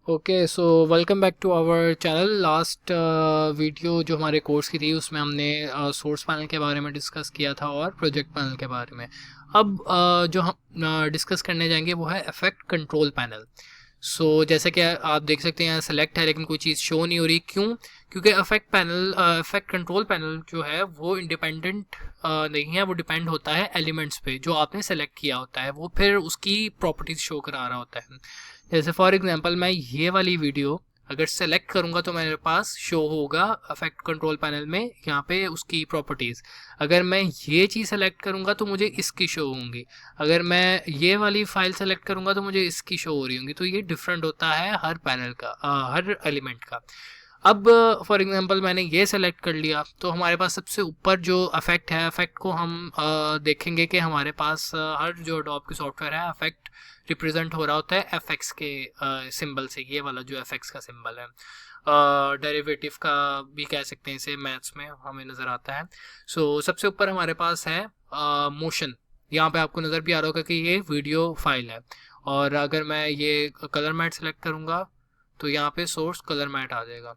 Okay, so welcome back to our channel. Last video जो हमारे course की थी उसमें हमने सोर्स पैनल के बारे में डिस्कस किया था और प्रोजेक्ट पैनल के बारे में। अब जो हम डिस्कस करने जाएंगे वो है इफेक्ट कंट्रोल पैनल। सो जैसे कि आप देख सकते हैं यहाँ सेलेक्ट है लेकिन कोई चीज़ शो नहीं हो रही, क्यों? क्योंकि इफेक्ट कंट्रोल पैनल जो है वो इंडिपेंडेंट नहीं है, वो डिपेंड होता है एलिमेंट्स पे जो आपने सेलेक्ट किया होता है, वो फिर उसकी प्रॉपर्टीज़ शो करा रहा होता है। जैसे फॉर एग्जांपल मैं ये वाली वीडियो अगर सेलेक्ट करूंगा तो मेरे पास शो होगा इफेक्ट कंट्रोल पैनल में यहाँ पे उसकी प्रॉपर्टीज़। अगर मैं ये चीज़ सेलेक्ट करूंगा तो मुझे इसकी शो होंगी, अगर मैं ये वाली फाइल सेलेक्ट करूंगा तो मुझे इसकी शो हो रही होंगी। तो ये डिफरेंट होता है हर पैनल का, हर एलिमेंट का। अब फॉर एग्जांपल मैंने ये सेलेक्ट कर लिया तो हमारे पास सबसे ऊपर जो इफेक्ट है, इफेक्ट को हम देखेंगे कि हमारे पास हर जो अडोब की सॉफ्टवेयर है इफेक्ट रिप्रेजेंट हो रहा होता है एफएक्स के सिंबल से। ये वाला जो एफएक्स का सिंबल है, डेरिवेटिव का भी कह सकते हैं इसे, मैथ्स में हमें नज़र आता है। सो सबसे ऊपर हमारे पास है मोशन। यहाँ पे आपको नज़र भी आ रहा होगा कि ये वीडियो फाइल है। और अगर मैं ये कलर मैट सेलेक्ट करूँगा तो यहाँ पे सोर्स कलर मैट आ जाएगा।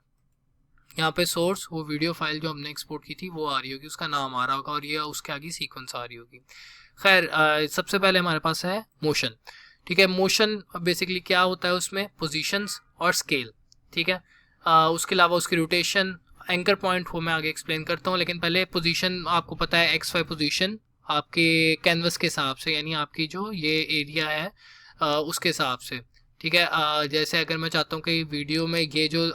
यहाँ पे सोर्स वो वीडियो फाइल जो हमने एक्सपोर्ट की थी वो आ रही होगी, उसका नाम आ रहा होगा और ये उसके आगे सीक्वेंस आ रही होगी। खैर, सबसे पहले हमारे पास है मोशन। ठीक है, मोशन बेसिकली क्या होता है, उसमें पोजीशंस और स्केल। ठीक है, उसके अलावा उसकी रोटेशन, एंकर पॉइंट वो मैं आगे एक्सप्लेन करता हूँ। लेकिन पहले पोजीशन आपको पता है, एक्स वाई पोजीशन आपके कैनवस के हिसाब से, यानी आपकी जो ये एरिया है उसके हिसाब से। ठीक है, जैसे अगर मैं चाहता हूँ कि वीडियो में ये जो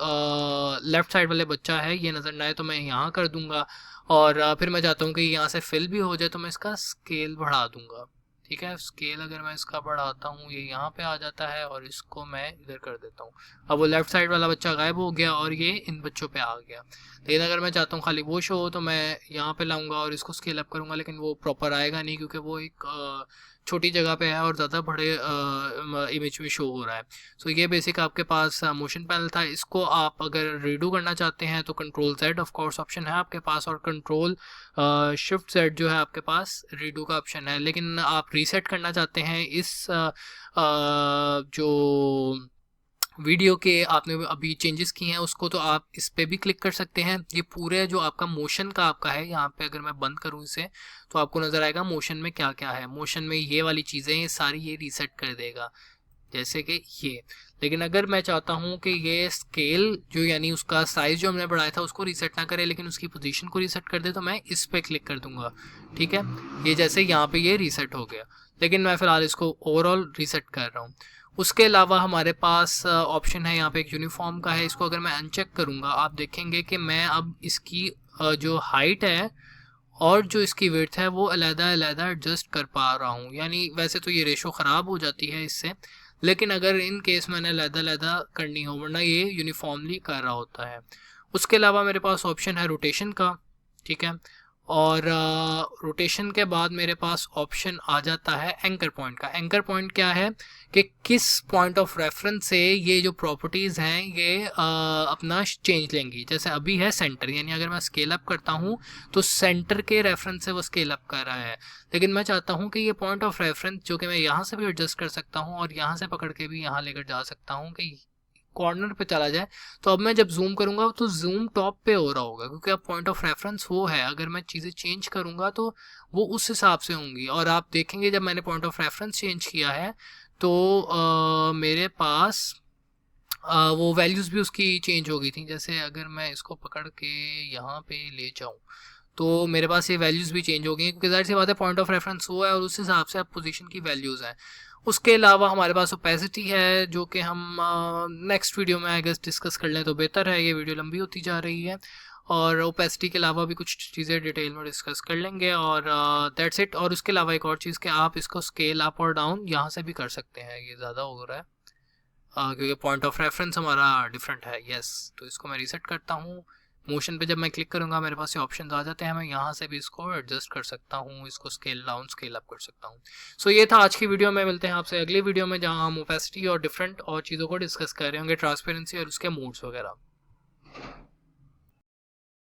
लेफ़्ट साइड वाले बच्चा है ये नज़र ना आए तो मैं यहाँ कर दूँगा। और फिर मैं चाहता हूँ कि यहाँ से फिल भी हो जाए तो मैं इसका स्केल बढ़ा दूँगा। ठीक है, स्केल अगर मैं इसका बढ़ाता हूँ ये यहाँ पे आ जाता है और इसको मैं इधर कर देता हूँ। अब वो लेफ़्ट साइड वाला बच्चा गायब हो गया और ये इन बच्चों पे आ गया। लेकिन अगर मैं चाहता हूँ खाली वो शो हो तो मैं यहाँ पे लाऊंगा और इसको स्केल अप करूँगा, लेकिन वो प्रॉपर आएगा नहीं क्योंकि वो एक छोटी जगह पे है और ज़्यादा बड़े इमेज में शो हो रहा है। सो ये बेसिक आपके पास मोशन पैनल था। इसको आप अगर रीडू करना चाहते हैं तो control Z of course option है आपके पास, और कंट्रोल शिफ्ट जेड जो है आपके पास रीडू का ऑप्शन है। लेकिन आप रीसेट करना चाहते हैं इस जो वीडियो के आपने अभी चेंजेस किए हैं उसको, तो आप इस पे भी क्लिक कर सकते हैं। ये पूरे जो आपका मोशन का आपका है, यहाँ पे अगर मैं बंद करूँ इसे तो आपको नज़र आएगा मोशन में क्या क्या है। मोशन में ये वाली चीज़ें ये सारी ये रीसेट कर देगा, जैसे कि ये। लेकिन अगर मैं चाहता हूँ कि ये स्केल जो यानी उसका साइज़ जो हमने बढ़ाया था उसको रीसेट ना करे लेकिन उसकी पोजीशन को रीसेट कर दे, तो मैं इस पर क्लिक कर दूंगा। ठीक है, ये जैसे यहाँ पे ये रीसेट हो गया, लेकिन मैं फ़िलहाल इसको ओवरऑल रीसेट कर रहा हूँ। उसके अलावा हमारे पास ऑप्शन है यहाँ पे एक यूनिफॉर्म का है। इसको अगर मैं अनचेक करूँगा आप देखेंगे कि मैं अब इसकी जो हाइट है और जो इसकी विड्थ है वो अलग-अलग एडजस्ट कर पा रहा हूँ। यानी वैसे तो ये रेशो ख़राब हो जाती है इससे, लेकिन अगर इन केस मैंने अलग-अलग करनी हो, वरना ये यूनिफॉर्मली कर रहा होता है। उसके अलावा मेरे पास ऑप्शन है रोटेशन का। ठीक है, और रोटेशन के बाद मेरे पास ऑप्शन आ जाता है एंकर पॉइंट का। एंकर पॉइंट क्या है कि किस पॉइंट ऑफ रेफरेंस से ये जो प्रॉपर्टीज़ हैं ये अपना चेंज लेंगी। जैसे अभी है सेंटर, यानी अगर मैं स्केल अप करता हूँ तो सेंटर के रेफरेंस से वो स्केल अप कर रहा है। लेकिन मैं चाहता हूँ कि ये पॉइंट ऑफ रेफरेंस जो कि मैं यहाँ से भी एडजस्ट कर सकता हूँ और यहाँ से पकड़ के भी यहाँ लेकर जा सकता हूँ कि कॉर्नर पे चला जाए, तो अब मैं जब जूम करूंगा तो जूम टॉप पे हो रहा होगा क्योंकि अब पॉइंट ऑफ रेफरेंस वो है। अगर मैं चीज़ें चेंज करूंगा तो वो उस हिसाब से होंगी। और आप देखेंगे जब मैंने पॉइंट ऑफ रेफरेंस चेंज किया है तो मेरे पास वो वैल्यूज़ भी उसकी चेंज हो गई थी। जैसे अगर मैं इसको पकड़ के यहाँ पे ले जाऊँ तो मेरे पास ये वैल्यूज़ भी चेंज हो गई हैं क्योंकि ज़ाहिर सी बात है पॉइंट ऑफ रेफरेंस वो है और उस हिसाब से अब पोजीशन की वैल्यूज़ हैं। उसके अलावा हमारे पास ओपेसिटी है जो कि हम नेक्स्ट वीडियो में आई गेस डिस्कस कर लें तो बेहतर है, ये वीडियो लंबी होती जा रही है। और ओपेसिटी के अलावा भी कुछ चीज़ें डिटेल में डिस्कस कर लेंगे और दैट्स इट। और उसके अलावा एक और चीज़ कि आप इसको स्केल अप और डाउन यहाँ से भी कर सकते हैं। ये ज़्यादा हो रहा है क्योंकि पॉइंट ऑफ रेफरेंस हमारा डिफरेंट है। यस, तो इसको मैं रीसेट करता हूँ। मोशन पे जब मैं क्लिक करूँगा मेरे पास ये ऑप्शन आ जाते हैं, मैं यहाँ से भी इसको एडजस्ट कर सकता हूँ, इसको स्केल डाउन स्केल अप कर सकता हूँ। सो ये था आज की वीडियो में। मिलते हैं आपसे अगली वीडियो में जहाँ हम ओपेसिटी और डिफरेंट और चीज़ों को डिस्कस कर रहे होंगे, ट्रांसपेरेंसी और उसके मोड्स वगैरह।